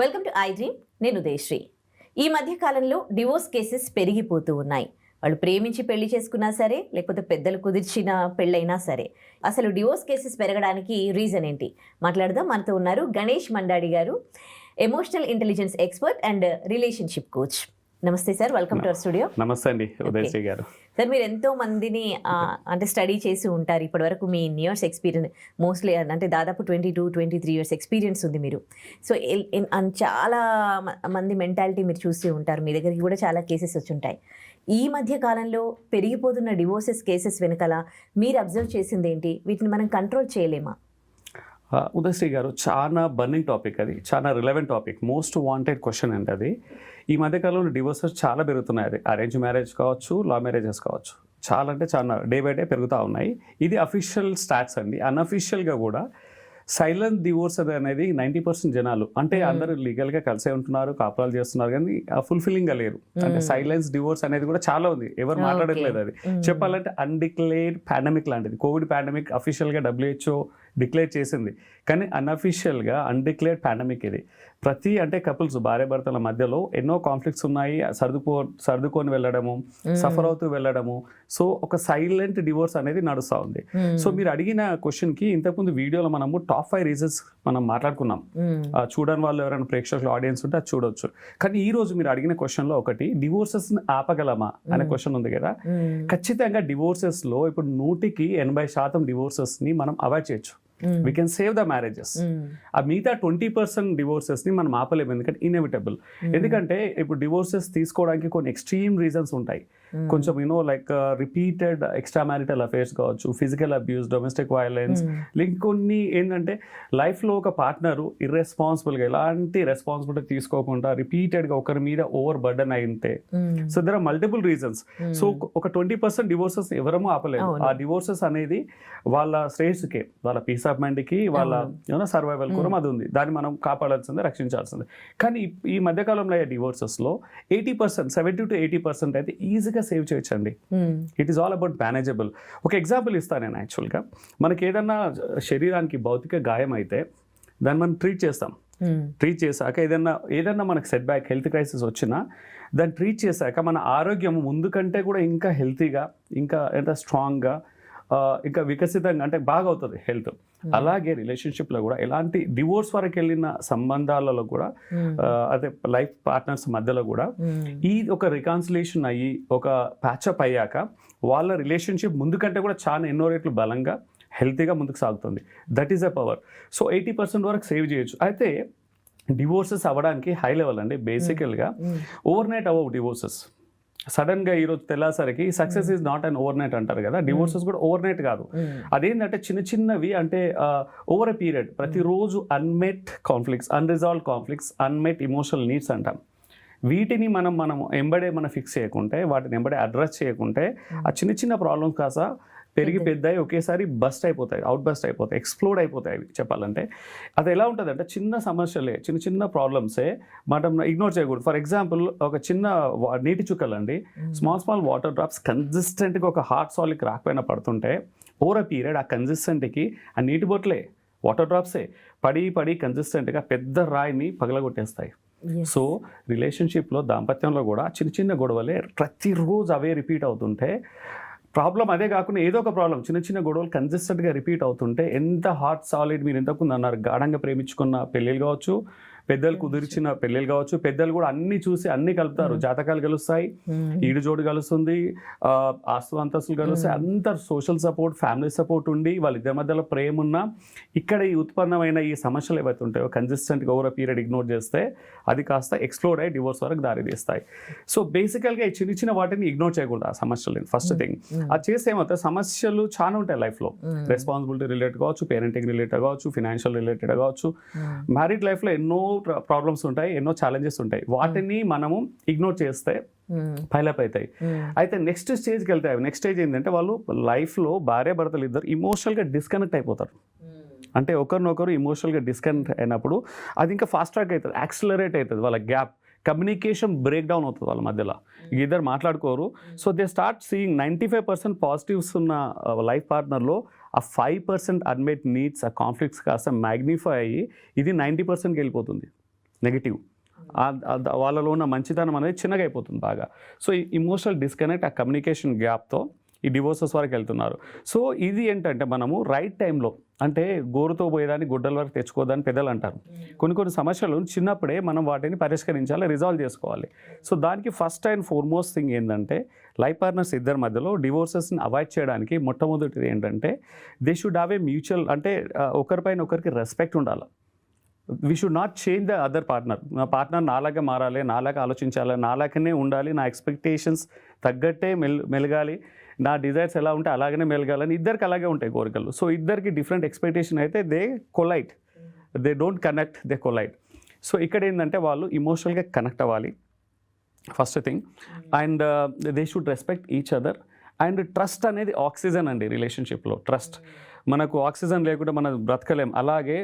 Welcome to I dream. నేను ఉదయశ్రీ. ఈ మధ్య కాలంలో డివోర్స్ కేసెస్ పెరిగిపోతూ ఉన్నాయి. వాళ్ళు ప్రేమించి పెళ్లి చేసుకున్నా సరే, లేకపోతే పెద్దలు కుదిర్చిన పెళ్ళైనా సరే, అసలు డివోర్స్ కేసెస్ పెరగడానికి రీజన్ ఏంటి మాట్లాడదాం. మనతో ఉన్నారు గణేష్ మండాడి గారు, emotional intelligence expert and relationship coach. నమస్తే sir, welcome to our studio. నమస్తే అండి ఉదయశ్రీ గారు. సార్, మీరు ఎంతో మందిని అంటే స్టడీ చేసి ఉంటారు. ఇప్పటివరకు మీ ఇయర్స్ ఎక్స్పీరియన్స్ మోస్ట్లీ అంటే దాదాపు 22-23 ఇయర్స్ ఎక్స్పీరియన్స్ ఉంది మీరు. సో చాలా మంది మెంటాలిటీ మీరు చూస్తూ ఉంటారు. మీ దగ్గరికి కూడా చాలా కేసెస్ వచ్చి ఉంటాయి. ఈ మధ్య కాలంలో పెరిగిపోతున్న డివోర్సెస్ కేసెస్ వెనకాల మీరు అబ్జర్వ్ చేసింది ఏంటి? వీటిని మనం కంట్రోల్ చేయలేమా? ఉదయశ్రీ గారు, చాలా బర్నింగ్ టాపిక్, అది చాలా relevant topic, most wanted question అండి అది. ఈ మధ్యకాలంలో డివోర్సెస్ చాలా పెరుగుతున్నాయి. అది అరేంజ్ మ్యారేజ్ కావచ్చు, లా మ్యారేజెస్ కావచ్చు, చాలా అంటే చాలా డే బై డే పెరుగుతూ ఉన్నాయి. ఇది అఫీషియల్ స్టాట్స్ అండి. అన్అఫీషియల్గా కూడా సైలెంట్ డివోర్స్ అనేది 90% జనాలు, అంటే అందరూ లీగల్గా కలిసే ఉంటున్నారు, కాపురాలు చేస్తున్నారు, కానీ ఫుల్ఫిల్లింగ్గా లేరు. అంటే సైలెన్స్ డివోర్స్ అనేది కూడా చాలా ఉంది, ఎవరు మాట్లాడట్లేదు. అది చెప్పాలంటే అన్డిక్లేర్డ్ పాండమిక్ లాంటిది. కోవిడ్ పాండమిక్ అఫీషియల్గా WHO డిక్లేర్ చేసింది, కానీ అన్అఫీషియల్గా అన్డిక్లేర్డ్ పాండమిక్ ఇది. ప్రతి అంటే కపుల్స్ భార్యాభర్తల మధ్యలో ఎన్నో కాన్ఫ్లిక్ట్స్ ఉన్నాయి, సర్దుకొని వెళ్ళడము, సఫర్ అవుతూ వెళ్ళడము. సో ఒక సైలెంట్ డివోర్స్ అనేది నడుస్తూ ఉంది. సో మీరు అడిగిన క్వశ్చన్కి ఇంతకుముందు వీడియోలో మనము టాప్ 5 రీజన్స్ మనం మాట్లాడుకున్నాం. చూడని వాళ్ళు ఎవరైనా ప్రేక్షకులు ఆడియన్స్ ఉంటే అది చూడొచ్చు. కానీ ఈ రోజు మీరు అడిగిన క్వశ్చన్లో ఒకటి, డివోర్సెస్ని ఆపగలమా అనే క్వశ్చన్ ఉంది కదా. ఖచ్చితంగా డివోర్సెస్లో ఇప్పుడు 100కి 80% డివోర్సెస్ని మనం అవాయిడ్ చేయొచ్చు. We can save the marriages. ఆ మిగతా 20% డివోర్సెస్ని మనం ఆపలేము, ఎందుకంటే ఇన్ఎవిటబుల్. ఎందుకంటే ఇప్పుడు డివోర్సెస్ తీసుకోవడానికి కొన్ని ఎక్స్ట్రీమ్ రీజన్స్ ఉంటాయి. కొంచెం like repeated extra marital affairs కావచ్చు, ఫిజికల్ అబ్యూస్, డొమెస్టిక్ వైలెన్స్, ఇంకొన్ని ఏంటంటే లైఫ్లో ఒక పార్ట్నరు ఇర్రెస్పాన్సిబుల్గా ఎలాంటి రెస్పాన్సిబిలిటీ తీసుకోకుండా రిపీటెడ్గా ఒకరి మీద ఓవర్ బర్డన్ అయితే. So there are multiple reasons. So ఒక 20% డివోర్సెస్ ఎవరము ఆపలేము. ఆ డివోర్సెస్ అనేది వాళ్ళ శ్రేయస్సుకే, వాళ్ళ పీస్ ఆఫ్ మైండ్కి, వాళ్ళ సర్వైవల్ కూడా అది ఉంది. దాన్ని మనం కాపాడాల్సిందే, రక్షించాల్సిందే. కానీ ఈ మధ్యకాలంలో అయ్యే డివోర్సెస్లో 80%, 70 to 80% అయితే ఈజీగా సేవ్ చేయొచ్చండి. It is all about manageable. ఒక ఎగ్జాంపుల్ ఇస్తాను నేను. యాక్చువల్గా మనకి ఏదన్నా శరీరానికి భౌతిక గాయం అయితే దాన్ని మనం ట్రీట్ చేస్తాం. ట్రీట్ చేశాక ఏదన్నా మనకు సెట్ బ్యాక్, హెల్త్ క్రైసిస్ వచ్చినా దాన్ని ట్రీట్ చేశాక మన ఆరోగ్యం ముందు కంటే కూడా ఇంకా హెల్తీగా, ఇంకా ఎంత స్ట్రాంగ్గా, ఇంకా వికసితంగా, అంటే బాగా అవుతుంది హెల్త్. అలాగే రిలేషన్షిప్లో కూడా ఎలాంటి డివోర్స్ వరకు వెళ్ళిన సంబంధాలలో కూడా, అదే లైఫ్ పార్ట్నర్స్ మధ్యలో కూడా ఈ ఒక రికాన్సిలేషన్ అయ్యి ఒక ప్యాచప్ అయ్యాక వాళ్ళ రిలేషన్షిప్ ముందు కంటే కూడా చాలా ఎన్నో రెట్లు బలంగా, హెల్తీగా ముందుకు సాగుతుంది. That is a power. So 80% వరకు సేవ్ చేయొచ్చు. అయితే డివోర్సెస్ అవ్వడానికి హై లెవెల్ అండి. బేసికల్గా ఓవర్ నైట్ అవ్వవు డివోర్సెస్. సడన్గా ఈరోజు తెల్లాసరికి success is not and overnight అంటారు కదా. డివోర్సెస్ కూడా ఓవర్ నైట్ కాదు. అదేంటంటే చిన్న చిన్నవి, అంటే ఓవర్ ఎ పీరియడ్. ప్రతిరోజు unmet conflicts, unresolved conflicts, unmet emotional needs అంటాం. వీటిని మనం ఎంబడే ఫిక్స్ చేయకుంటే, వాటిని ఎంబడే అడ్రస్ చేయకుంటే, ఆ చిన్న చిన్న ప్రాబ్లమ్స్ కాస్త పెరిగి పెద్దయి ఒకేసారి బస్ట్ అయిపోతాయి, అవుట్ బస్ట్ అయిపోతాయి, ఎక్స్ప్లోడ్ అయిపోతాయి. అవి చెప్పాలంటే అది ఎలా ఉంటుంది అంటే, చిన్న సమస్యలే, చిన్న చిన్న ప్రాబ్లమ్సే మనం ఇగ్నోర్ చేయకూడదు. ఫర్ ఎగ్జాంపుల్, ఒక చిన్న నీటి చుక్కలండి, స్మాల్ వాటర్ డ్రాప్స్ కన్సిస్టెంట్గా ఒక హాట్ సాలిడ్కి రాకపోయినా పడుతుంటే, ఓవర్ అ పీరియడ్ ఆ కన్సిస్టెంట్కి ఆ నీటి బొట్లే, వాటర్ డ్రాప్సే పడి కన్సిస్టెంట్గా పెద్ద రాయిని పగలగొట్టేస్తాయి. సో రిలేషన్షిప్లో, దాంపత్యంలో కూడా చిన్న చిన్న గొడవలే ప్రతిరోజు అవే రిపీట్ అవుతుంటే, ప్రాబ్లం అదే కాకుండా ఏదో ఒక ప్రాబ్లం, చిన్న చిన్న గొడవలు కన్సిస్టెంట్గా రిపీట్ అవుతుంటే, ఎంత హాట్ సాలిడ్, మీరు ఎంతకుంది అన్నారు, గాఢంగా ప్రేమించుకున్న పెళ్ళిళ్ళు కావచ్చు, పెద్దలు కుదిర్చిన పెళ్ళిళ్ళు కావచ్చు, పెద్దలు కూడా అన్ని చూసి అన్ని కలుపుతారు. జాతకాలు కలుస్తాయి, ఈడు జోడు కలుస్తుంది, ఆస్తు అంతస్తులు కలుస్తాయి, అంత సోషల్ సపోర్ట్, ఫ్యామిలీ సపోర్ట్ ఉండి వాళ్ళిద్దరి మధ్యలో ప్రేమ ఉన్నా, ఇక్కడ ఈ ఉత్పన్నమైన ఈ సమస్యలు ఏవైతే ఉంటాయో కన్సిస్టెంట్గా ఓవర్ పీరియడ్ ఇగ్నోర్ చేస్తే అది కాస్త ఎక్స్ప్లోడ్ అయ్యి డివోర్స్ వరకు దారితీస్తాయి. సో బేసికల్గా ఈ చిన్న చిన్న వాటిని ఇగ్నోర్ చేయకూడదు. ఆ సమస్యలు ఫస్ట్ థింగ్. అది చేస్తే ఏమవుతాయి, సమస్యలు చాలా ఉంటాయి లైఫ్లో. రెస్పాన్సిబిలిటీ రిలేటెడ్ కావచ్చు, పేరెంటింగ్ రిలేటెడ్ కావచ్చు, ఫినాన్షియల్ రిలేటెడ్ కావచ్చు. మ్యారీడ్ లైఫ్లో ఎన్నో ప్రాబ్లమ్స్ ఉంటాయి, ఎన్నో ఛాలెంజెస్ ఉంటాయి. వాటిని మనము ఇగ్నోర్ చేస్తే పైలప్ అవుతాయి. అయితే నెక్స్ట్ స్టేజ్కి వెళ్తాయి. నెక్స్ట్ స్టేజ్ ఏంటంటే, వాళ్ళు లైఫ్లో భార్యాభర్తలు ఇద్దరు ఇమోషనల్గా డిస్కనెక్ట్ అయిపోతారు. అంటే ఒకరినొకరు ఇమోషనల్గా డిస్కనెక్ట్ అయినప్పుడు అది ఇంకా ఫాస్ట్ ట్రాక్ అవుతుంది, యాక్సిలరేట్ అవుతుంది. వాళ్ళ గ్యాప్, కమ్యూనికేషన్ బ్రేక్ డౌన్ అవుతుంది వాళ్ళ మధ్యలో. ఇద్దరు మాట్లాడుకోరు. So they start seeing 95% positives ఉన్న లైఫ్ పార్ట్నర్లో ఆ 5% అన్మెట్ నీడ్స్, ఆ కాన్ఫ్లిక్ట్స్ కాస్త మ్యాగ్నిఫై అయ్యి ఇది 90%కి వెళ్ళిపోతుంది. నెగిటివ్, వాళ్ళలో ఉన్న మంచితనం అనేది చిన్నగా అయిపోతుంది బాగా. సో ఈ ఇమోషనల్ డిస్కనెక్ట్, ఆ కమ్యూనికేషన్ గ్యాప్తో ఈ డివోర్సెస్ వరకు వెళ్తున్నారు. సో ఇది ఏంటంటే మనము రైట్ టైంలో, అంటే గోరుతో పోయేదాన్ని గుడ్డల వరకు తెచ్చుకోదని పెద్దలు అంటారు. కొన్ని సమస్యలు చిన్నప్పుడే మనం వాటిని పరిష్కరించాలి, రిజాల్వ్ చేసుకోవాలి. సో దానికి ఫస్ట్ అండ్ ఫార్మోస్ట్ థింగ్ ఏంటంటే లైఫ్ పార్ట్నర్స్ ఇద్దరి మధ్యలో డివోర్సెస్ని అవాయిడ్ చేయడానికి మొట్టమొదటిది ఏంటంటే they should have a mutual, అంటే ఒకరిపైన ఒకరికి రెస్పెక్ట్ ఉండాలి. We should not change the other partner. నా పార్ట్నర్ నాలాగా మారాలి, నాలాగా ఆలోచించాలి, నాలాగనే ఉండాలి, నా ఎక్స్పెక్టేషన్స్ తగ్గట్టే మెలగాలి, నా డిజైర్స్ ఎలా ఉంటే అలాగనే మెలగాలని ఇద్దరికి అలాగే ఉంటాయి కోరికలు. సో ఇద్దరికి డిఫరెంట్ ఎక్స్పెక్టేషన్ అయితే they collide, they don't connect, they collide. So ఇక్కడ ఏంటంటే వాళ్ళు ఇమోషనల్గా కనెక్ట్ అవ్వాలి first thing, and they should respect each other. And trust అనేది ఆక్సిజన్ అండి రిలేషన్షిప్లో. ట్రస్ట్, మనకు ఆక్సిజన్ లేకుండా మనం బ్రతకలేం. అలాగే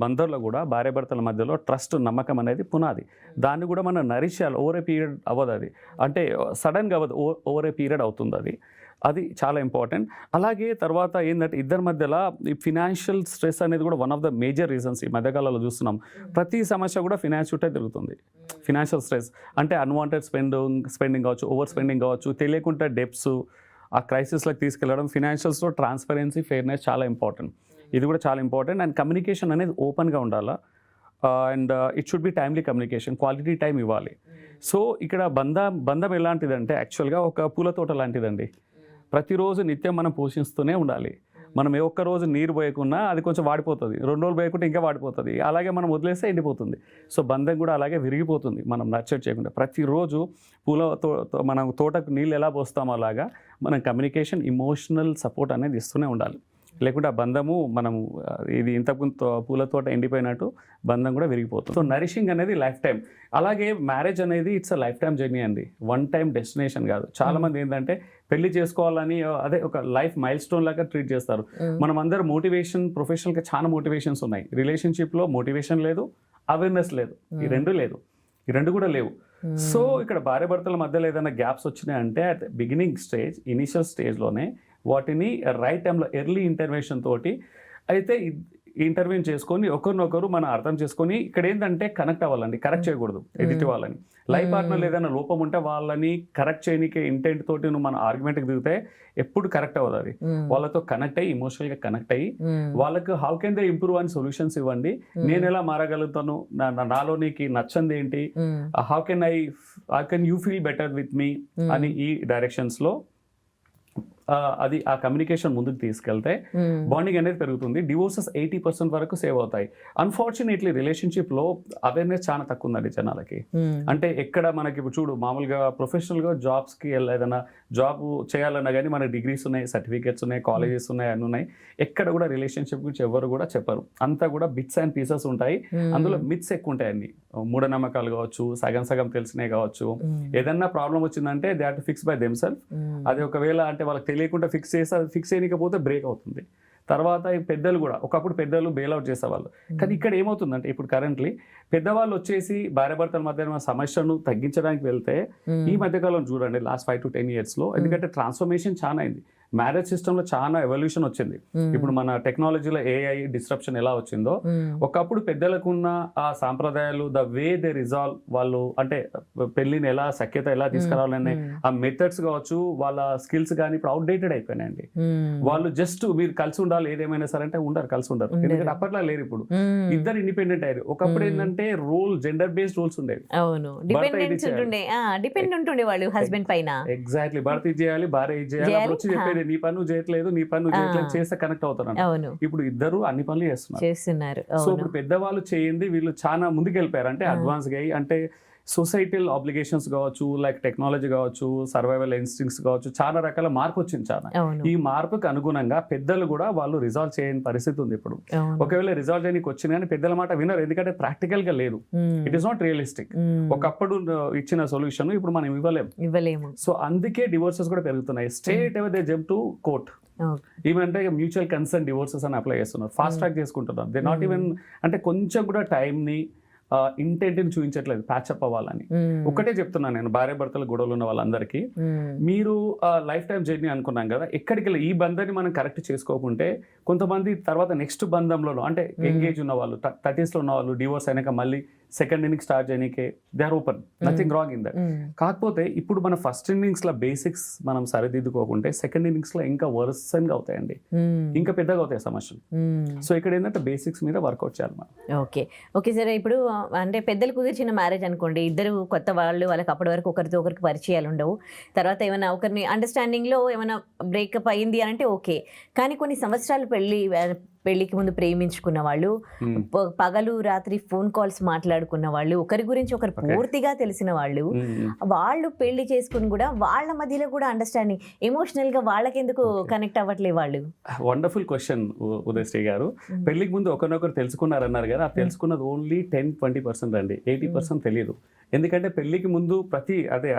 బంధంలో కూడా భార్యాభర్తల మధ్యలో ట్రస్ట్, నమ్మకం అనేది పునాది. దాన్ని కూడా మనం నరిష్ చేయాలి. ఓవర్ ఏ పీరియడ్ అవ్వదు అది, అంటే సడన్గా అవ్వదు, ఓవర్ ఏ పీరియడ్ అవుతుంది అది చాలా ఇంపార్టెంట్. అలాగే తర్వాత ఏంటంటే ఇద్దరి మధ్యలో ఈ ఫినాన్షియల్ స్ట్రెస్ అనేది కూడా one of the major reasons ఈ మధ్యకాలంలో చూస్తున్నాం. ప్రతి సమస్య కూడా ఫినాన్స్ చుట్టే తిరుగుతుంది. ఫినాన్షియల్ స్ట్రెస్ అంటే అన్వాంటెడ్ స్పెండింగ్ కావచ్చు, ఓవర్ స్పెండింగ్ కావచ్చు, తెలియకుండా డెప్స్, ఆ క్రైసిస్లకు తీసుకెళ్ళడం. ఫినాన్షియల్స్లో ట్రాన్స్పరెన్సీ, ఫెయిర్నెస్ చాలా ఇంపార్టెంట్. ఇది కూడా చాలా ఇంపార్టెంట్. అండ్ కమ్యూనికేషన్ అనేది ఓపెన్గా ఉండాలా. And it should be timely communication, quality time ఇవ్వాలి. సో ఇక్కడ బంధం ఎలాంటిదంటే యాక్చువల్గా ఒక పూల తోట లాంటిదండి. ప్రతిరోజు నిత్యం మనం పోషిస్తూనే ఉండాలి. మనం ఏ ఒక్క రోజు నీరు పోయకున్నా అది కొంచెం వాడిపోతుంది, 2 రోజులు పోయకుంటే ఇంకా వాడిపోతుంది. అలాగే మనం వదిలేస్తే ఎండిపోతుంది. సో బంధం కూడా అలాగే విరిగిపోతుంది మనం నర్చర్ చేయకుండా. ప్రతిరోజు మనం తోటకు నీళ్ళు ఎలా పోస్తామో అలాగా మనం కమ్యూనికేషన్, ఇమోషనల్ సపోర్ట్ అనేది ఇస్తూనే ఉండాలి. లేకుంటే ఆ బంధము మనము ఇది ఇంతకు పూల తోట ఎండిపోయినట్టు బంధం కూడా విరిగిపోతుంది. సో నరిషింగ్ అనేది లైఫ్ టైం. అలాగే మ్యారేజ్ అనేది it's a life time journey అండి, వన్ టైం డెస్టినేషన్ కాదు. చాలా మంది ఏంటంటే పెళ్లి చేసుకోవాలని అదే ఒక లైఫ్ మైల్ స్టోన్ లాగా ట్రీట్ చేస్తారు. మనం అందరూ మోటివేషన్, ప్రొఫెషనల్గా చాలా మోటివేషన్స్ ఉన్నాయి. రిలేషన్షిప్లో మోటివేషన్ లేదు, అవేర్నెస్ లేదు, ఈ రెండు కూడా లేవు. సో ఇక్కడ భార్యాభర్తల మధ్యలో ఏదైనా గ్యాప్స్ వచ్చినాయంటే అట్ బిగినింగ్ స్టేజ్, ఇనిషియల్ స్టేజ్లోనే వాటిని రైట్ టైంలో ఎర్లీ ఇంటర్వెన్షన్ తోటి అయితే ఇంటర్వ్యూన్ చేసుకొని ఒకరినొకరు మనం అర్థం చేసుకొని ఇక్కడ ఏంటంటే కనెక్ట్ అవ్వాలండి, కరెక్ట్ చేయకూడదు ఎదుటి వాళ్ళని. లైఫ్ పార్ట్నర్ ఏదైనా లోపం ఉంటే వాళ్ళని కరెక్ట్ చేయడానికి ఇంటెంట్ తోటి నువ్వు మన ఆర్గ్యుమెంట్కి దిగితే ఎప్పుడు కరెక్ట్ అవ్వదు. అది వాళ్ళతో కనెక్ట్ అయ్యి, ఇమోషనల్గా కనెక్ట్ అయ్యి వాళ్ళకు హౌ కెన్ దే ఇంప్రూవ్ అని సొల్యూషన్స్ ఇవ్వండి. నేను ఎలా మారగలుగుతాను, నాలో నీకు నచ్చంది ఏంటి, how can you feel better with me అని ఈ డైరెక్షన్స్లో అది ఆ కమ్యూనికేషన్ ముందుకు తీసుకెళ్తే బాండింగ్ అనేది పెరుగుతుంది. డివోర్సెస్ 80% వరకు సేవ్ అవుతాయి. అన్ఫార్చునేట్లీ రిలేషన్షిప్లో అవేర్నెస్ చాలా తక్కువ ఉందండి జనాలకి. అంటే ఎక్కడ మనకి ఇప్పుడు చూడు, మామూలుగా ప్రొఫెషనల్గా జాబ్స్కి ఏదైనా జాబ్ చేయాలన్నా కానీ మనకి డిగ్రీస్ ఉన్నాయి, సర్టిఫికేట్స్ ఉన్నాయి, కాలేజెస్ ఉన్నాయి, అన్నీ ఉన్నాయి. ఎక్కడ కూడా రిలేషన్షిప్ గురించి ఎవరు కూడా చెప్పరు. అంతా కూడా బిట్స్ అండ్ పీసెస్ ఉంటాయి. అందులో మిత్స్ ఎక్కువ ఉంటాయి. అన్ని మూఢనమ్మకాలు కావచ్చు, సగం తెలిసినవి కావచ్చు. ఏదన్నా ప్రాబ్లం వచ్చిందంటే they have to fix by themself. అది ఒకవేళ అంటే వాళ్ళకి తెలియకుండా ఫిక్స్ చేయకపోతే బ్రేక్ అవుతుంది. తర్వాత ఈ పెద్దలు కూడా ఒకప్పుడు పెద్దలు బెయిల్అవుట్ చేసేవాళ్ళు. కానీ ఇక్కడ ఏమవుతుందంటే ఇప్పుడు కరెంట్లీ పెద్దవాళ్ళు వచ్చేసి భార్యాభర్తల మధ్య సమస్యను తగ్గించడానికి వెళ్తే ఈ మధ్యకాలం చూడండి లాస్ట్ 5 to 10 yearsలో, ఎందుకంటే ట్రాన్స్ఫర్మేషన్ చాలా అయింది. మ్యారేజ్ సిస్టంలో చాలా ఎవల్యూషన్ వచ్చింది. ఇప్పుడు మన టెక్నాలజీలో AI డిస్ట్రప్షన్ ఎలా వచ్చిందో, ఒకప్పుడు పెద్దలకు ఉన్న ఆ సాంప్రదాయాలు, ద వే దే రిజాల్వ్, వాళ్ళు అంటే పెళ్లిని ఎలా సఖ్యత ఎలా తీసుకురావాలనే ఆ మెథడ్స్ కావచ్చు, వాళ్ళ స్కిల్స్ కానీ ఇప్పుడు అవుట్డేటెడ్ అయిపోయినాయండి. వాళ్ళు జస్ట్ మీరు కలిసి ఉండాలి ఏదేమైనా సరే అంటే కలిసి ఉండరు. ఎందుకంటే అప్పట్లో లేరు. ఇప్పుడు ఇద్దరు ఇండిపెండెంట్ అయ్యారు. ఒకప్పుడు ఏంటంటే జెండర్ బేస్డ్ రూల్స్ ఉండేవి. ఎగ్జాక్ట్లీ, భర్త ఇది చేయాలి, భార్య ఇది చేయాలి. వచ్చి చెప్పేది నీ పని నువ్వు చేయట్లేదు, నీ పని నువ్వు చేయట్లేదు, చేస్తే కనెక్ట్ అవుతారు. ఇప్పుడు ఇద్దరు అన్ని పనులు చేస్తున్నారు. సో ఇప్పుడు పెద్దవాళ్ళు చేయండి, వీళ్ళు చాలా ముందుకు వెళ్ళిపోయారు. అంటే అడ్వాన్స్ గా, అంటే సొసైటల్ ఆబ్లిగేషన్స్ కావచ్చు, లైక్ టెక్నాలజీ కావచ్చు, సర్వైవల్ ఇన్స్టింక్ట్స్ కావచ్చు, చాలా రకాల మార్పు వచ్చింది. చాలా ఈ మార్పుకు అనుగుణంగా పెద్దలు కూడా వాళ్ళు రిజాల్వ్ చేయని పరిస్థితి ఉంది ఇప్పుడు. ఒకవేళ రిజాల్వ్ చేయడానికి వచ్చింది కానీ పెద్దల మాట వినరు, ఎందుకంటే ప్రాక్టికల్ గా లేదు. It is not realistic. ఒకప్పుడు ఇచ్చిన సొల్యూషన్ ఇప్పుడు మనం ఇవ్వలేము. సో అందుకే డివోర్సెస్ కూడా పెరుగుతున్నాయి. Straight away they jump to court. ఏమంటే మ్యూచువల్ కన్సెంట్ డివోర్సెస్ అని అప్లై చేస్తున్నారు, ఫాస్ట్ ట్రాక్ చేసుకుంటున్నారు. దే నాట్ ఈవెన్ అంటే కొంచెం కూడా టైంని ఇంటెంట్ని చూపించట్లేదు ప్యాచప్ అవ్వాలని. ఒకటే చెప్తున్నాను నేను భార్యాభర్తల గొడవలు ఉన్న వాళ్ళందరికీ, మీరు లైఫ్ టైం జర్నీ అనుకున్నాం కదా, ఎక్కడికి ఈ బంధాన్ని మనం కరెక్ట్ చేసుకోకుంటే కొంతమంది తర్వాత నెక్స్ట్ బంధంలో అంటే ఎంగేజ్ ఉన్న వాళ్ళు 30s లో ఉన్న వాళ్ళు డివోర్స్ అయినాక మళ్ళీ సెకండ్ ఇన్నింగ్ స్టార్ట్ చేయనీకే they are open, nothing wrong in that. కాకపోతే ఇప్పుడు మన ఫస్ట్ ఇన్నింగ్స్లో బేసిక్స్ మనం సరిదిద్దుకోకుంటే సెకండ్ ఇన్నింగ్స్లో ఇంకా వర్సన్గా అవుతాయండి, ఇంకా పెద్దగా అవుతాయి సమస్యలు. సో ఇక్కడ ఏంటంటే బేసిక్స్ మీద వర్కౌట్ చేయాలి మనం. ఓకే ఓకే సరే, ఇప్పుడు అంటే పెద్దలు కుదిర్చిన మ్యారేజ్ అనుకోండి, ఇద్దరు కొత్త వాళ్ళు, వాళ్ళకి అప్పటి వరకు ఒకరితో ఒకరికి పరిచయాలు ఉండవు, తర్వాత ఏమైనా ఒకరిని అండర్స్టాండింగ్లో ఏమైనా బ్రేకప్ అయింది అని అంటే ఓకే. కానీ కొన్ని సంవత్సరాలు పెళ్ళికి ముందు ప్రేమించుకున్న వాళ్ళు, పగలు రాత్రి ఫోన్ కాల్స్ మాట్లాడుకున్న వాళ్ళు, ఒకరి గురించి ఒకరు పూర్తిగా తెలిసిన వాళ్ళు, వాళ్ళు పెళ్లి చేసుకుని కూడా వాళ్ళ మధ్యలో కూడా అండర్స్టాండింగ్, ఎమోషనల్గా వాళ్ళకెందుకు కనెక్ట్ అవ్వట్లేదు వాళ్ళు? వండర్ఫుల్ క్వశ్చన్ ఉదయశ్రీ గారు. పెళ్లికి ముందు ఒకరినొకరు తెలుసుకున్నారన్నారు కదా, తెలుసుకున్నది ఓన్లీ 10-20% అండి, 80% తెలియదు. ఎందుకంటే పెళ్లికి ముందు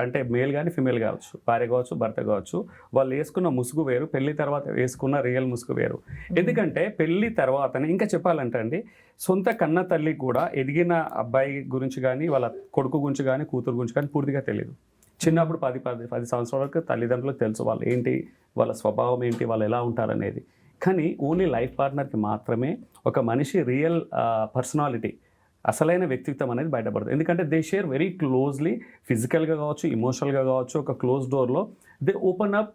అంటే మేల్ కానీ ఫిమేల్ కావచ్చు, భార్య కావచ్చు భర్త కావచ్చు, వాళ్ళు వేసుకున్న ముసుగు వేరు, పెళ్లి తర్వాత వేసుకున్న రియల్ ముసుగు వేరు. ఎందుకంటే పెళ్లి తర్వాతనే ఇంకా చెప్పాలంటే అండి, సొంత కన్న తల్లి కూడా ఎదిగిన అబ్బాయి గురించి కానీ వాళ్ళ కొడుకు గురించి కానీ కూతురు గురించి కానీ పూర్తిగా తెలియదు. చిన్నప్పుడు 10 సంవత్సరాల వరకు తల్లిదండ్రులకు తెలుసు వాళ్ళు ఏంటి, వాళ్ళ స్వభావం ఏంటి, వాళ్ళు ఎలా ఉంటారనేది. కానీ ఓన్లీ లైఫ్ పార్ట్నర్కి మాత్రమే ఒక మనిషి రియల్ పర్సనాలిటీ, అసలైన వ్యక్తిత్వం అనేది బయటపడుతుంది. ఎందుకంటే దే షేర్ వెరీ క్లోజ్లీ, ఫిజికల్గా కావచ్చు, ఇమోషనల్గా కావచ్చు. ఒక క్లోజ్ డోర్లో they open up,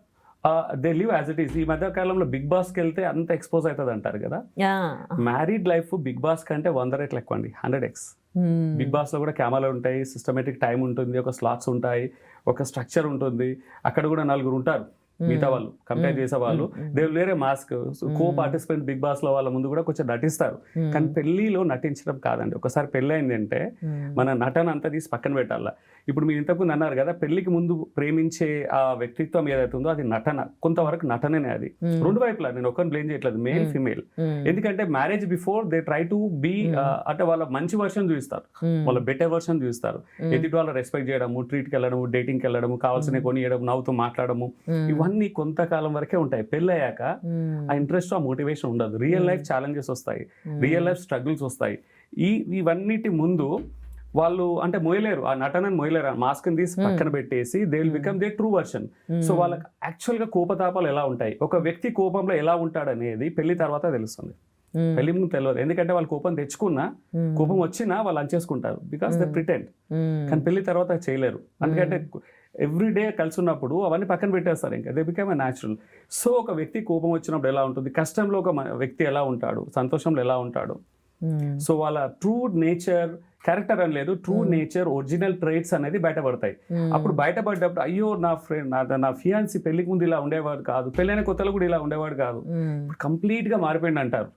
they live as it is. ఈ మధ్య కాలంలో బిగ్ బాస్కి వెళ్తే అంత ఎక్స్పోజ్ అవుతుంది అంటారు కదా, మ్యారీడ్ లైఫ్ బిగ్ బాస్ కంటే 100 రెట్లు ఎక్కువ అండి, 100x. బిగ్ బాస్లో కూడా కెమెరాలు ఉంటాయి, సిస్టమేటిక్ టైం ఉంటుంది, ఒక స్లాట్స్ ఉంటాయి, ఒక స్ట్రక్చర్ ఉంటుంది. అక్కడ కూడా 4 ఉంటారు మిగతా వాళ్ళు, కంపేర్ చేసే వాళ్ళు. దే వేరే మాస్క్ కో పార్టిసిపెంట్ బిగ్ బాస్ లో వాళ్ళ ముందు కూడా కొంచెం నటిస్తారు. కానీ పెళ్లిలో నటించడం కాదండి. ఒకసారి పెళ్ళి అయిందంటే మన నటన అంతా తీసి పక్కన పెట్టాలా. ఇప్పుడు మీరు ఇంతకుముందు అన్నారు కదా, పెళ్లికి ముందు ప్రేమించే ఆ వ్యక్తిత్వం ఏదైతే ఉందో అది నటన, కొంతవరకు నటననే అది. రెండు వైపులా, నేను ఒకరిని బ్లేమ్ చేయట్లేదు, మేల్ ఫిమేల్. ఎందుకంటే marriage before they try to be, అంటే వాళ్ళ మంచి వర్షన్ చూపిస్తారు, వాళ్ళ బెటర్ వర్షన్ చూపిస్తారు. ఎదుటి వాళ్ళ రెస్పెక్ట్ చేయడము, ట్రీట్కి వెళ్ళడము, డేటింగ్కి వెళ్ళడము, కావాల్సిన కొనియడము, నవ్వుతూ మాట్లాడము, ఇవన్నీ కొంతకాలం వరకే ఉంటాయి. పెళ్ళయ్యాక ఆ ఇంట్రెస్ట్, ఆ మోటివేషన్ ఉండదు. రియల్ లైఫ్ ఛాలెంజెస్ వస్తాయి, రియల్ లైఫ్ స్ట్రగుల్స్ వస్తాయి. ఇవన్నిటి ముందు వాళ్ళు అంటే మోయలేరు, ఆ నటనని మోయలేరు. ఆ మాస్క్ని తీసి పక్కన పెట్టేసి they will become they true version. So వాళ్ళకి యాక్చువల్గా కోపతాపాలు ఎలా ఉంటాయి, ఒక వ్యక్తి కోపంలో ఎలా ఉంటాడనేది పెళ్లి తర్వాత తెలుస్తుంది. పెళ్లి ముందు తెలియదు. ఎందుకంటే వాళ్ళు కోపం తెచ్చుకున్నా, కోపం వచ్చినా వాళ్ళు అంచేసుకుంటారు, బికాస్ దే ప్రిటెండ్. కానీ పెళ్లి తర్వాత చేయలేరు. ఎందుకంటే ఎవ్రీడే కలిసి ఉన్నప్పుడు అవన్నీ పక్కన పెట్టేస్తారు, ఇంకా they become a natural. So ఒక వ్యక్తి కోపం వచ్చినప్పుడు ఎలా ఉంటుంది, కష్టంలో ఒక వ్యక్తి ఎలా ఉంటాడు, సంతోషంలో ఎలా ఉంటాడు. సో వాళ్ళ ట్రూ నేచర్, క్యారెక్టర్ అని లేదు, ట్రూ నేచర్, ఒరిజినల్ ట్రైట్స్ అనేది బయటపడతాయి. అప్పుడు బయటపడ్డప్పుడు అయ్యో నా ఫ్రెండ్, నా ఫియాన్సీ పెళ్లికి ముందు ఇలా ఉండేవాడు కాదు, పెళ్ళైన కొత్తలో కూడా ఇలా ఉండేవాడు కాదు, కంప్లీట్ గా మారిపోయింది అంటారు.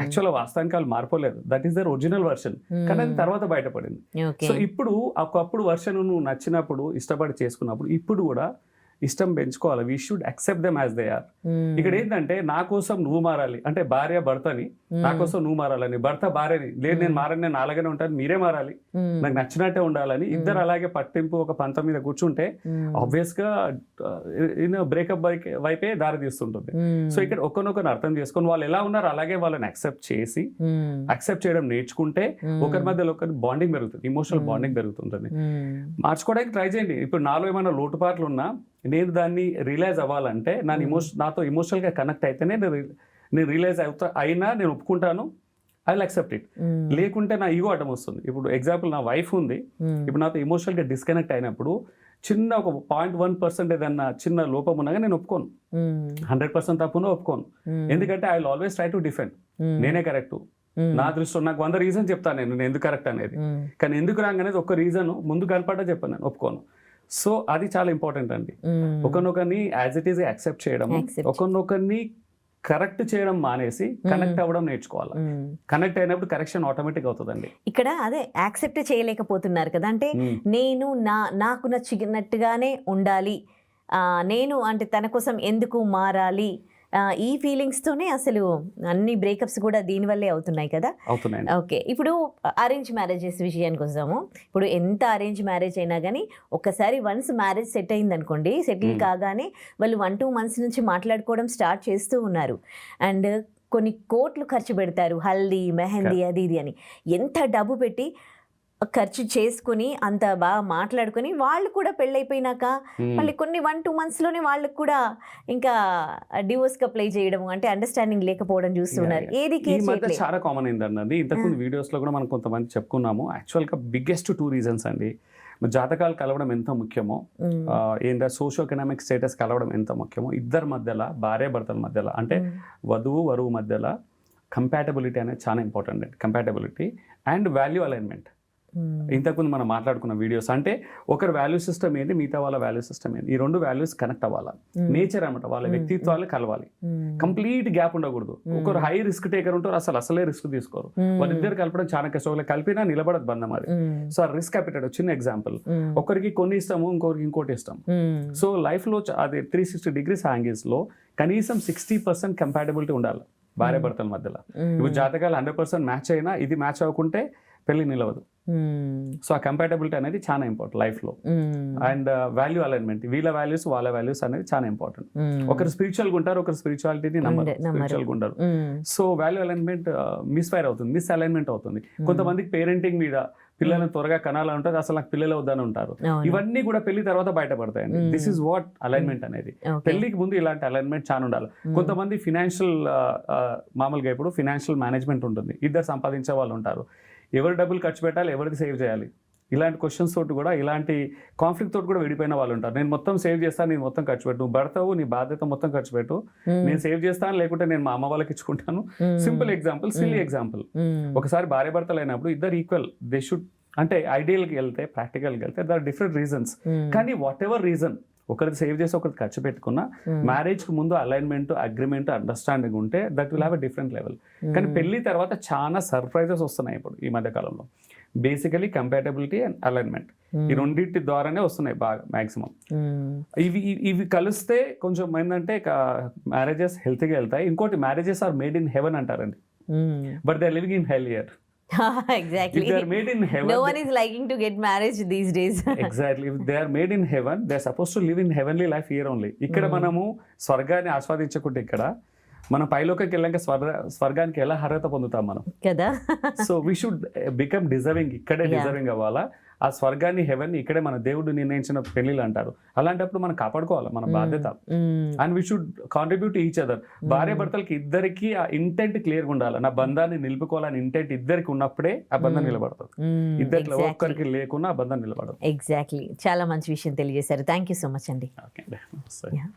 యాక్చువల్గా వాస్తవానికి వాళ్ళు మారిపోలేదు, that is their original version. కానీ అది తర్వాత బయటపడింది. సో ఇప్పుడు ఒకప్పుడు వర్షన్ నువ్వు నచ్చినప్పుడు, ఇష్టపడి చేసుకున్నప్పుడు, ఇప్పుడు కూడా ఇష్టం పెంచుకోవాలి. We should accept them as they are. ఇక్కడ ఏంటంటే నా కోసం నువ్వు మారాలి అంటే, భార్య భర్తని నా కోసం నువ్వు మారాలని, భర్త భార్యని లేదు నేను మారని, నేను అలాగనే ఉంటాను, మీరే మారాలి, నాకు నచ్చినట్టే ఉండాలని ఇద్దరు అలాగే పట్టింపు ఒక పంతం మీద కూర్చుంటే ఆబ్వియస్ గా బ్రేకప్ వైపే దారి తీస్తుంటుంది. సో ఇక్కడ ఒకరినొకరిని అర్థం చేసుకొని వాళ్ళు ఎలా ఉన్నారు అలాగే వాళ్ళని అక్సెప్ట్ చేసి, అక్సెప్ట్ చేయడం నేర్చుకుంటే ఒకరి మధ్యలో ఒకరి బాండింగ్ పెరుగుతుంది, ఇమోషనల్ బాండింగ్ పెరుగుతుంటుంది. మార్చుకోవడానికి ట్రై చేయండి. ఇప్పుడు నాలో ఏమైనా లోటుపాట్లు ఉన్నా నేను దాన్ని రియలైజ్ అవ్వాలంటే నాతో ఇమోషనల్గా కనెక్ట్ అయితేనే నేను రియలైజ్ అయినా నేను ఒప్పుకుంటాను, ఐ విల్ యాక్సెప్ట్ ఇట్. లేకుంటే నా ఈగో అడ్డం వస్తుంది. ఇప్పుడు ఎగ్జాంపుల్ నా వైఫ్ ఉంది, ఇప్పుడు నాతో ఇమోషనల్గా డిస్కనెక్ట్ అయినప్పుడు చిన్న ఒక 0.1% ఏదన్నా చిన్న లోపం ఉన్నాగా నేను ఒప్పుకోను, 100% తప్పునో ఒప్పుకోను. ఎందుకంటే I will always try to defend, నేనే కరెక్ట్. నా దృష్టిలో నాకు 100 రీజన్ చెప్తాను నేను ఎందుకు కరెక్ట్ అనేది. కానీ ఎందుకు రాంగ్ అనేది ఒక రీజన్ ముందు కనపడ్డా చెప్పాను, నేను ఒప్పుకోను. సో అది చాలా ఇంపార్టెంట్ అండి. ఒకరినొకరిని యాజ్ ఇట్ ఈస్ యాక్సెప్ట్ చేయడం, ఒకరినొకరిని కరెక్ట్ చేయడం మానేసి కనెక్ట్ అవ్వడం నేర్చుకోవాలి. కనెక్ట్ అయినప్పుడు కరెక్షన్ ఆటోమేటిక్ అవుతుందండి. ఇక్కడ అదే యాక్సెప్ట్ చేయలేకపోతున్నారు కదా, అంటే నేను నాకు నచ్చినట్టుగానే ఉండాలి, నేను అంటే తన కోసం ఎందుకు మారాలి, ఈ ఫీలింగ్స్తోనే అసలు అన్ని బ్రేకప్స్ కూడా దీనివల్లే అవుతున్నాయి కదా. ఓకే, ఇప్పుడు అరేంజ్ మ్యారేజెస్ విషయానికి వస్తాము. ఇప్పుడు ఎంత అరేంజ్ మ్యారేజ్ అయినా కానీ ఒకసారి వన్స్ మ్యారేజ్ సెట్ అయింది అనుకోండి, సెటిల్ కాగానే వాళ్ళు 1-2 months నుంచి మాట్లాడుకోవడం స్టార్ట్ చేస్తూ ఉన్నారు. అండ్ కొన్ని కోట్లు ఖర్చు పెడతారు, హల్దీ మెహందీ అది ఇది అని. ఎంత డబ్బు పెట్టి ఖర్చు చేసుకుని అంత బాగా మాట్లాడుకొని వాళ్ళు కూడా పెళ్ళైపోయినాక మళ్ళీ కొన్ని 1-2 మంత్స్లోనే వాళ్ళకి కూడా ఇంకా డివోర్స్కి అప్లై చేయడం అంటే అండర్స్టాండింగ్ లేకపోవడం చూస్తున్నారు. ఏది ఈ కేర్ మధ్య చేయట్లేదు. చాలా కామన్ అయిందండి. ఇంతకుముందు వీడియోస్ లో కూడా మనం కొంతమంది చెప్పుకున్నాము. యాక్చువల్గా బిగ్గెస్ట్ 2 రీజన్స్ అండి. జాతకాలు కలవడం ఎంత ముఖ్యమో, ఏంటంటే సోషో ఎకనామిక్ స్టేటస్ కలవడం ఎంత ముఖ్యమో, ఇద్దరి మధ్యలో భార్య భర్తల మధ్యలో అంటే వరువు మధ్యలో కంపాటబిలిటీ అనేది చాలా ఇంపార్టెంట్ అండి. Compatibility and value alignment. ఇంతకుముందు మనం మాట్లాడుకున్న వీడియోస్ అంటే ఒకరి వాల్యూ సిస్టమ్ ఏంటి, మిగతా వాళ్ళ వాల్యూ సిస్టమ్ ఏంటి, ఈ 2 వాల్యూస్ కనెక్ట్ అవ్వాలి. నేచర్ అనమాట, వాళ్ళ వ్యక్తిత్వాలు కలవాలి. కంప్లీట్ గ్యాప్ ఉండకూడదు. ఒకరు హై రిస్క్ టేకర్ ఉంటారు, అసలే రిస్క్ తీసుకోరు. వాళ్ళిద్దరు కలపడం చాలా కష్టం. కలిపినా నిలబడదు బంధం అది. సో ఆ రిస్క్ అపెటైట్ చిన్న ఎగ్జాంపుల్, ఒకరికి కొన్ని ఇస్తాము, ఇంకోరికి ఇస్తాం. సో లైఫ్ లో అది 360 degrees యాంగిల్స్ లో కనీసం 60% కంపాటబిలిటీ ఉండాలి భార్య భర్తల మధ్యలో. ఇప్పుడు జాతకాలు 100% మ్యాచ్ అయినా ఇది మ్యాచ్ అవ్వకుంటే పెళ్లి నిలవదు. సో ఆ కంపాటబిలిటీ అనేది చాలా ఇంపార్టెంట్ లైఫ్ లో. అండ్ వాల్యూ అలైన్మెంట్, వీళ్ళ వాల్యూస్ వాళ్ళ వాల్యూస్ అనేది చాలా ఇంపార్టెంట్. ఒకరు స్పిరిచువల్ గా ఉంటారు, ఒకరు స్పిరిచువాలిటీని నమ్మరు, స్పిరిచువల్ గా ఉండరు. సో వాల్యూ అలైన్మెంట్ మిస్ఫైర్ అవుతుంది, మిస్ అలైన్మెంట్ అవుతుంది. కొంతమందికి పేరెంటింగ్ మీద పిల్లల్ని త్వరగా కనాలంటారు, అసలు నాకు పిల్లలు వద్దని ఉంటారు. ఇవన్నీ కూడా పెళ్లి తర్వాత బయటపడతాయండి. దిస్ ఇస్ వాట్ అలైన్మెంట్ అనేది. పెళ్లికి ముందు ఇలాంటి అలైన్మెంట్ చాలా ఉండాలి. కొంతమంది ఫినాన్షియల్ మామూలుగా ఇప్పుడు ఫినాన్షియల్ మేనేజ్మెంట్ ఉంటుంది, ఇద్దరు సంపాదించే వాళ్ళు ఉంటారు. ఎవరు డబ్బులు ఖర్చు పెట్టాలి, ఎవరిది సేవ్ చేయాలి, ఇలాంటి క్వశ్చన్స్ తోటి కూడా, ఇలాంటి కాన్ఫ్లిక్ట్ తోటి కూడా విడిపోయిన వాళ్ళు ఉంటారు. నేను మొత్తం సేవ్ చేస్తాను, నేను మొత్తం ఖర్చు పెట్టు, నువ్వు భర్తవు, నీ బాధ్యత మొత్తం ఖర్చు పెట్టు, నేను సేవ్ చేస్తాను, లేకుంటే నేను మా అమ్మ వాళ్ళకి ఇచ్చుకుంటాను. Simple example, silly example. ఒకసారి భార్య భర్తలు అయినప్పుడు ఇద్దరు ఈక్వల్, దే షుడ్, అంటే ఐడియల్కి వెళ్తే, ప్రాక్టికల్కి వెళ్తే దర్ డిఫరెంట్ రీజన్స్. కానీ వాట్ ఎవర్ రీజన్, ఒకరిది సేవ్ చేసి ఒకరికి ఖర్చు పెట్టుకున్న మ్యారేజ్ కి ముందు అలైన్మెంట్, అగ్రిమెంట్, అండర్స్టాండింగ్ ఉంటే that will have a different level. కానీ పెళ్లి తర్వాత చాలా సర్ప్రైజెస్ వస్తున్నాయి ఇప్పుడు ఈ మధ్య కాలంలో. బేసికలీ కంపాటబిలిటీ అండ్ అలైన్మెంట్, ఈ రెండింటి ద్వారానే వస్తున్నాయి బాగా మాక్సిమం. ఇవి కలిస్తే కొంచెం ఏంటంటే మ్యారేజెస్ హెల్త్గా వెళ్తాయి. ఇంకోటి, marriages are made in heaven అంటారండి, but they are living in hell here. Exactly. If they are made in heaven, no one is liking to get married these days. Exactly. If they are made in heaven, they are supposed to live in heavenly life here only. ఇక్కడ మనము స్వర్గాన్ని ఆస్వాదించకుంటే ఇక్కడ మనం పైలోకి వెళ్ళాక స్వర్గానికి ఎలా అర్హత పొందుతాం మనం కదా. So we should become deserving, ఇక్కడే డిజర్వింగ్ అవ్వాలా. ఆ స్వర్గాన్ని, హెవెన్ ఇక్కడే మన దేవుడు నిర్ణయించిన పెళ్లిళ్ళు అంటారు. అలాంటప్పుడు మనం కాపాడుకోవాలి, మన బాధ్యత. And we should contribute to each other. భార్య భర్తలకి ఇద్దరికి ఆ ఇంటెంట్ క్లియర్గా ఉండాలి. నా బంధాన్ని నిలుపుకోవాలని ఇంటెంట్ ఇద్దరికి ఉన్నప్పుడే ఆ బంధం నిలబడుతుంది. ఇద్దరిలో ఒక్కరికి లేకున్నా ఆ బంధం నిలబడదు. ఎగ్జాక్ట్లీ. చాలా మంచి విషయం తెలియజేశారు. థ్యాంక్ యూ సో మచ్ అండి. ఓకే.